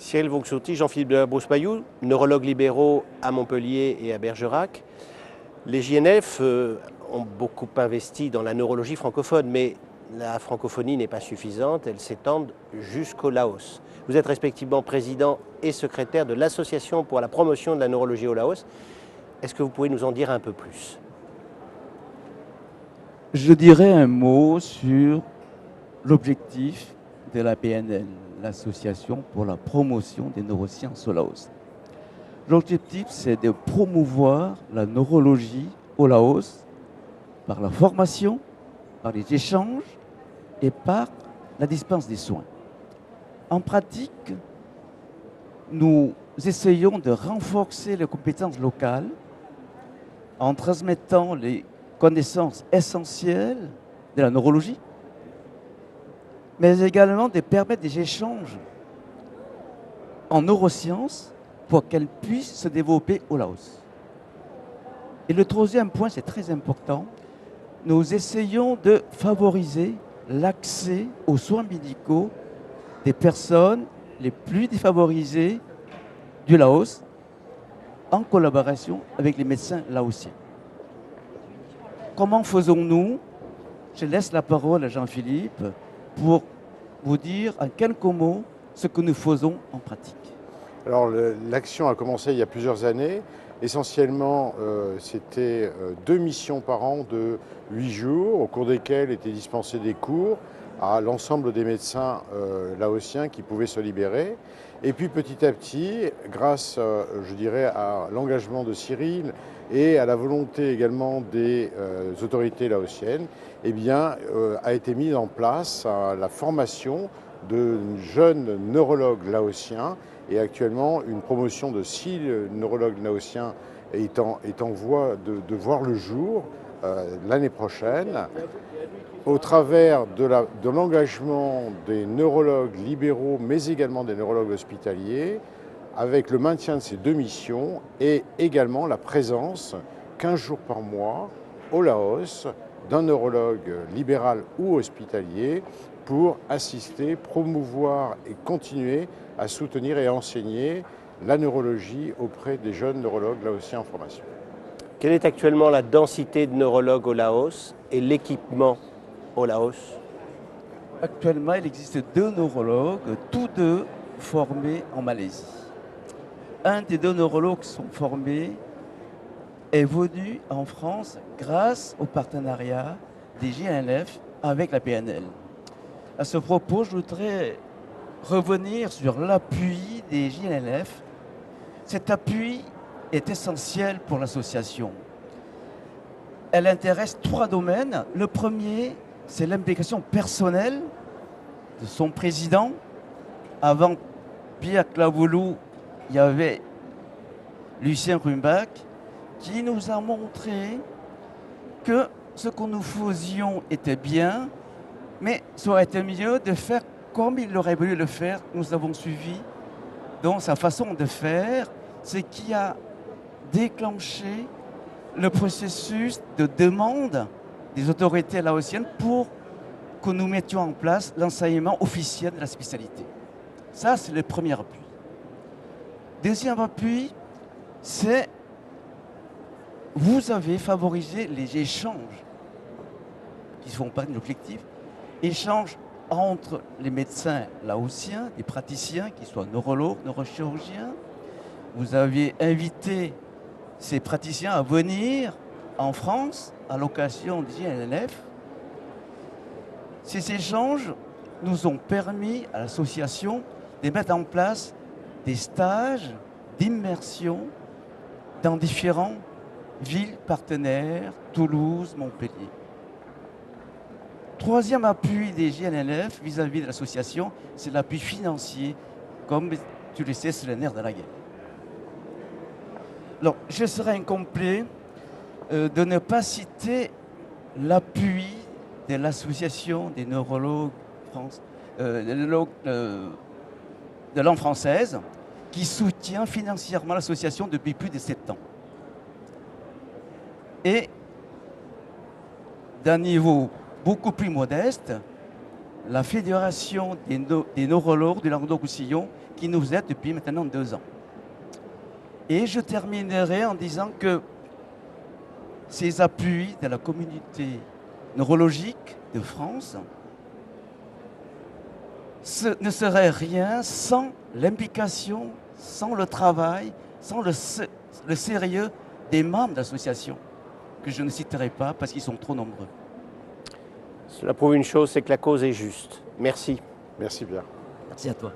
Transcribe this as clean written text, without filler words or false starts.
Cyril Vauxhouti, Jean-Philippe de Brousse-Payou, neurologues libéraux à Montpellier et à Bergerac. Les JNF ont beaucoup investi dans la neurologie francophone, mais la francophonie n'est pas suffisante, elle s'étend jusqu'au Laos. Vous êtes respectivement président et secrétaire de l'Association pour la promotion de la neurologie au Laos. Est-ce que vous pouvez nous en dire un peu plus? Je dirais un mot sur l'objectif de la PNL, l'Association pour la promotion des neurosciences au Laos. L'objectif, c'est de promouvoir la neurologie au Laos par la formation, par les échanges et par la dispense des soins. En pratique, nous essayons de renforcer les compétences locales en transmettant les connaissances essentielles de la neurologie, mais également de permettre des échanges en neurosciences pour qu'elles puissent se développer au Laos. Et le troisième point, c'est très important, nous essayons de favoriser l'accès aux soins médicaux des personnes les plus défavorisées du Laos en collaboration avec les médecins laotiens. Comment faisons-nous? Je laisse la parole à Jean-Philippe pour vous dire en quelques mots ce que nous faisons en pratique. Alors l'action a commencé il y a plusieurs années. Essentiellement, c'était 2 missions par an de 8 jours, au cours desquelles étaient dispensés des cours à l'ensemble des médecins laotiens qui pouvaient se libérer. Et puis petit à petit, grâce, je dirais, à l'engagement de Cyril et à la volonté également des autorités laotiennes, eh bien, a été mise en place la formation de jeunes neurologues laotiens. Et actuellement, une promotion de 6 neurologues laotiens est en voie de voir le jour l'année prochaine. Au travers de l'engagement des neurologues libéraux, mais également des neurologues hospitaliers, avec le maintien de ces 2 missions et également la présence 15 jours par mois au Laos d'un neurologue libéral ou hospitalier pour assister, promouvoir et continuer à soutenir et à enseigner la neurologie auprès des jeunes neurologues laotiens en formation. Quelle est actuellement la densité de neurologues au Laos et l'équipement au Laos? Actuellement, il existe 2 neurologues, tous 2 formés en Malaisie. Un des 2 neurologues qui sont formés est venu en France grâce au partenariat des JNF avec la PNL. À ce propos, je voudrais revenir sur l'appui des JNF. Cet appui est essentiel pour l'association. Elle intéresse 3 domaines. Le premier, c'est l'implication personnelle de son président. Avant Pierre Clavoulou, il y avait Lucien Rumbach qui nous a montré que ce que nous faisions était bien, mais ça aurait été mieux de faire comme il aurait voulu le faire. Nous avons suivi donc sa façon de faire, ce qui a déclenché le processus de demande des autorités laotiennes pour que nous mettions en place l'enseignement officiel de la spécialité. Ça, c'est le premier appui. Deuxième appui, c'est vous avez favorisé les échanges qui font partie de l'objectif, échanges entre les médecins laotiens, les praticiens, qu'ils soient neurologues, neurochirurgiens. Vous avez invité ces praticiens à venir en France à l'occasion du JNF. Ces échanges nous ont permis à l'association de mettre en place des stages d'immersion dans différentes villes partenaires, Toulouse, Montpellier. Troisième appui des JNLF vis-à-vis de l'association, c'est l'appui financier, comme tu le sais, c'est le nerf de la guerre. Alors, je serais incomplet de ne pas citer l'appui de l'association des neurologues de langue française qui soutient financièrement l'association depuis plus de 7 ans. Et d'un niveau beaucoup plus modeste, la Fédération des neurologues du Languedoc-Roussillon qui nous aide depuis maintenant 2 ans. Et je terminerai en disant que ces appuis de la communauté neurologique de France ne seraient rien sans l'implication, sans le travail, sans le sérieux des membres d'associations, que je ne citerai pas parce qu'ils sont trop nombreux. Cela prouve une chose, c'est que la cause est juste. Merci. Merci Pierre. Merci à toi.